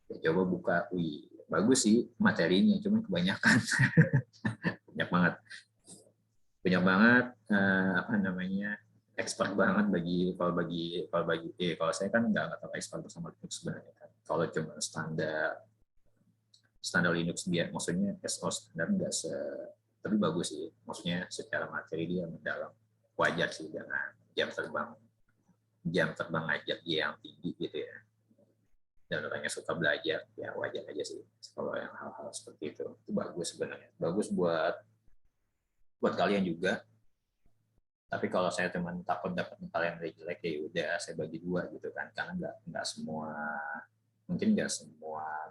Ya, coba buka, wih bagus sih materinya, cuma kebanyakan banyak banget apa namanya expert banget kalau saya kan nggak tahu expert sama Linux sebenarnya kan. Kalau cuma standar Linux dia maksudnya SO standar nggak tapi bagus sih, maksudnya secara materi dia mendalam, wajar sih dengan jam terbang ngajak dia yang tinggi gitu ya, dan orangnya suka belajar ya wajar aja sih kalau yang hal-hal seperti itu bagus sebenarnya, bagus buat kalian juga. Tapi kalau saya cuma takut dapat kalian yang jelek ya udah saya bagi dua gitu kan, karena nggak semua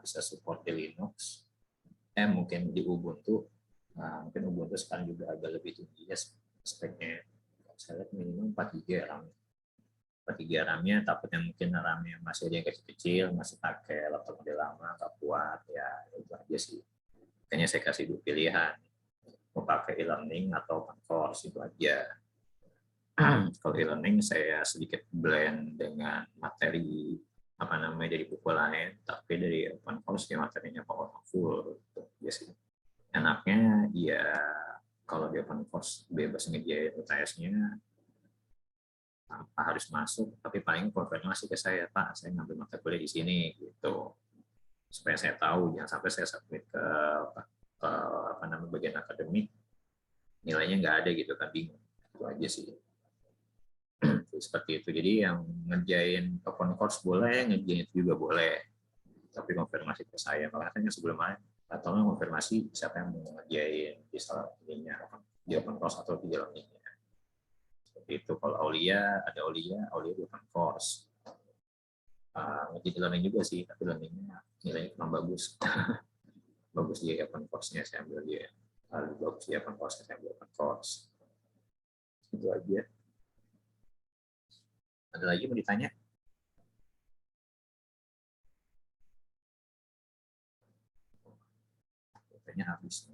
bisa support di Linux, mungkin di Ubuntu. Nah, mungkin Ubuntu sekarang juga agak lebih tinggi ya speknya. Saya lihat minimal 4 GB RAM-nya, takutnya mungkin RAM-nya masih ada yang kecil-kecil, masih pakai laptop model lama, nggak kuat, ya itu aja sih. Kayaknya saya kasih 2 pilihan, mau pakai e-learning atau open course, itu aja. Kalau e-learning saya sedikit blend dengan materi dari buku lain, tapi dari open course ya materinya powerful, gitu aja sih. Enaknya ya kalau di open course bebas ngerjain UTS-nya tanpa harus masuk, tapi paling konfirmasi ke saya, Pak, saya ngambil mata kuliah di sini gitu, supaya saya tahu, jangan sampai saya submit ke bagian akademik nilainya nggak ada gitu kan, bingung. Itu aja sih. Seperti itu. Jadi yang ngerjain open course boleh, ngerjain itu juga boleh, tapi konfirmasi ke saya. Makanya sebelumnya atau konfirmasi siapa yang mau ngerjain di salah ininya di open course atau di learning-nya. Seperti itu. Kalau Aulia di open course. Ngerjain di learning juga sih, tapi learning-nya nilainya kurang bagus. Bagus di open course-nya saya ambil dia. Lalu bagus di open course saya ambil open course. Itu aja. Ada lagi mau ditanya? Kayaknya habis.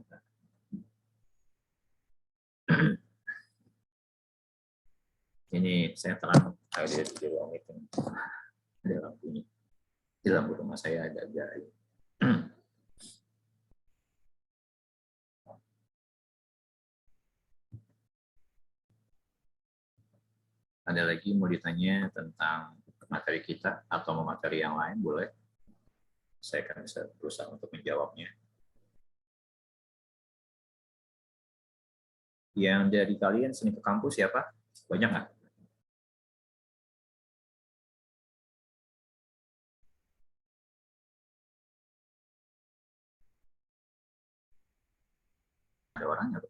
Ini saya terang di ruang meeting. Ada lampunya. Di lampu rumah saya ada gaya. Ada lagi mau ditanya tentang materi kita atau materi yang lain, boleh. Saya akan bisa berusaha untuk menjawabnya. Yang dari kalian sini ke kampus siapa? Banyak nggak? Ada orangnya.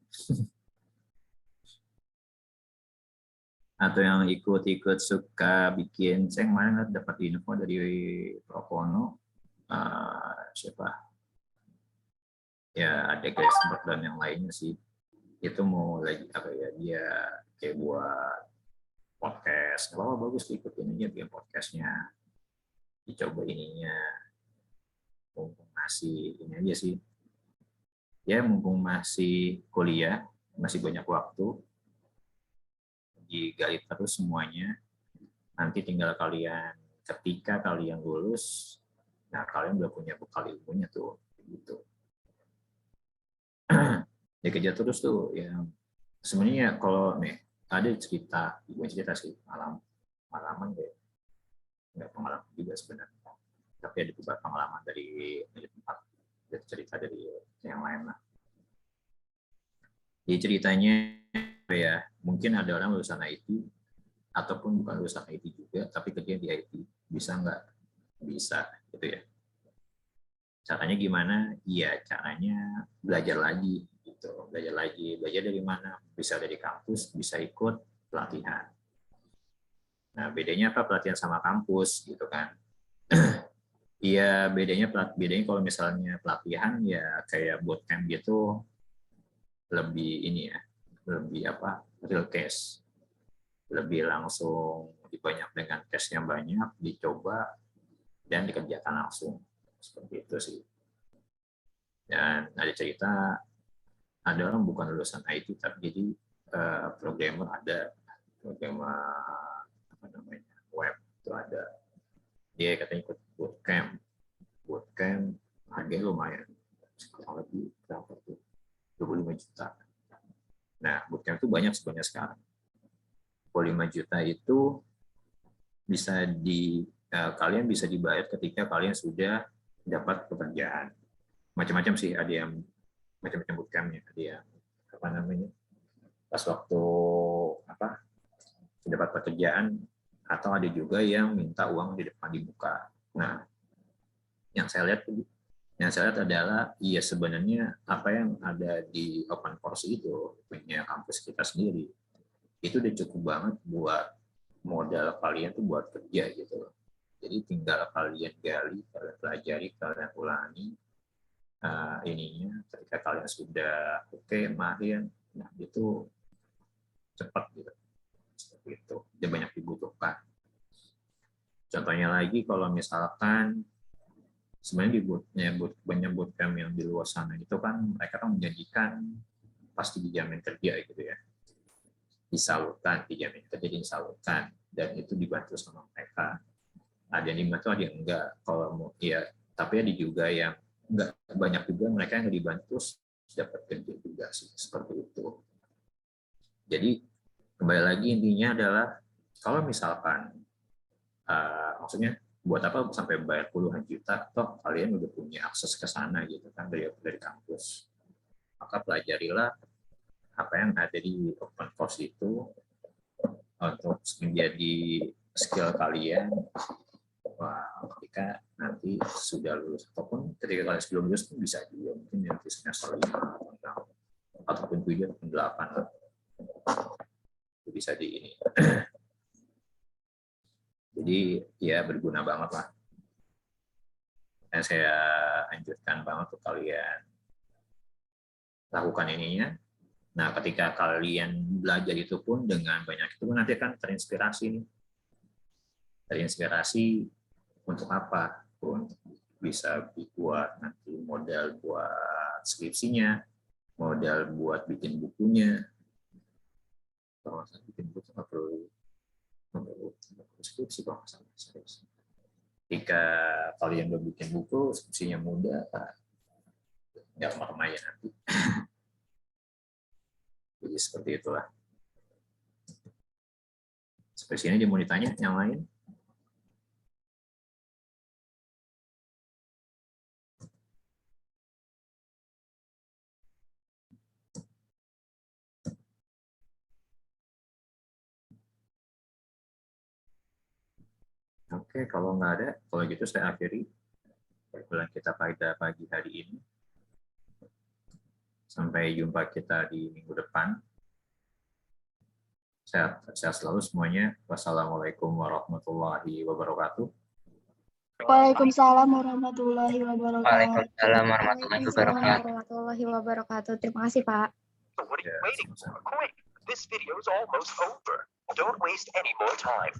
Atau yang ikut suka bikin, saya kemarin dapat info dari Propono, siapa? Ya ada Graceberg dan yang lainnya sih, itu mau lagi apa ya, dia kayak buat podcast, oh bagus ikutin aja bikin podcastnya, dicoba ininya, mumpung masih ini aja sih, ya mumpung masih kuliah, masih banyak waktu, digali terus semuanya, nanti tinggal kalian ketika kalian lulus, nah kalian udah punya bekal ilmunya tuh, gitu. Dikejar terus tuh yang sebenarnya kalau nih ada cerita, bukan cerita sih, pengalaman deh, nggak pengalaman juga sebenarnya, tapi ada beberapa pengalaman dari tempat, dari cerita dari yang lain lah. Jadi ceritanya ya mungkin ada orang lulusan IT ataupun bukan lulusan IT juga, tapi kerja di IT, bisa nggak? Bisa, gitu ya. Caranya gimana? Iya, caranya belajar lagi, gitu. Belajar dari mana? Bisa dari kampus, bisa ikut pelatihan. Nah, bedanya apa pelatihan sama kampus, gitu kan? Iya, bedanya kalau misalnya pelatihan ya kayak bootcamp gitu, lebih ini ya, lebih apa? Real case. Lebih langsung dibanyak dengan tes yang banyak, dicoba dan dikerjakan langsung. Seperti itu sih. Dan ada cerita ada orang bukan lulusan IT tapi jadi programmer, ada programmer apa namanya web itu ada, dia katanya ikut bootcamp harganya lumayan, sekarang lebih berapa tuh 25 juta. Nah bootcamp itu banyak sebenarnya sekarang. 25 juta itu bisa kalian bisa dibayar ketika kalian sudah dapat pekerjaan. Macam-macam sih, ada yang macam-macam bootcampnya, ada yang apa namanya pas waktu apa dapat pekerjaan, atau ada juga yang minta uang di depan dibuka. Nah, yang saya lihat adalah iya sebenarnya apa yang ada di open course itu punya kampus kita sendiri itu udah cukup banget buat modal kalian tuh buat kerja gitu. Jadi tinggal kalian gali, kalian pelajari, kalian ulangi ininya. Ketika kalian sudah mahir, nah itu cepat gitu. Seperti itu. Dia banyak dibutuhkan. Contohnya lagi kalau misalkan sebenarnya banyak bootcamp yang di luar sana itu kan mereka kan menjanjikan pasti dijamin kerja gitu ya. Disalurkan, dijamin kerja disalurkan, dan itu dibantu sama mereka. Ada yang dibantu, ada yang enggak. Kalau mau ya, tapi ada juga yang enggak, banyak juga mereka yang dibantu dapat kerja juga sih, seperti itu. Jadi kembali lagi intinya adalah kalau misalkan maksudnya buat apa sampai bayar puluhan juta, toh kalian udah punya akses ke sana gitu kan dari kampus. Maka pelajarilah apa yang ada di open course itu untuk menjadi skill kalian. Ketika nanti sudah lulus ataupun ketika kalian sebelum lulus pun bisa juga, mungkin nanti semester 5 ataupun 7 ataupun 8 itu bisa di ini. Jadi ya berguna banget lah. Dan saya anjurkan banget untuk kalian lakukan ininya. Nah, ketika kalian belajar itu pun dengan banyak itu nanti akan terinspirasi nih. Terinspirasi untuk apa? Untuk bisa buat nanti modal buat skripsinya, modal buat bikin bukunya. Kalau bikin buku nggak perlu skripsi kalau nggak salah. Jika kalian udah bikin buku, skripsinya mudah, nggak kemana-mana nanti. Jadi seperti itulah. Seperti ini dia mau ditanya yang lain. Oke, kalau nggak ada, kalau gitu saya akhiri perkuliahan kita pada pagi hari ini. Sampai jumpa kita di minggu depan. Sehat selalu semuanya. Wassalamualaikum warahmatullahi wabarakatuh. Waalaikumsalam warahmatullahi wabarakatuh. Waalaikumsalam warahmatullahi Waalaikumsalam wabarakatuh. warahmatullahi wabarakatuh. Terima kasih, Pak. Ya, sama-sama. Quick, this video is almost over. Don't waste any more time.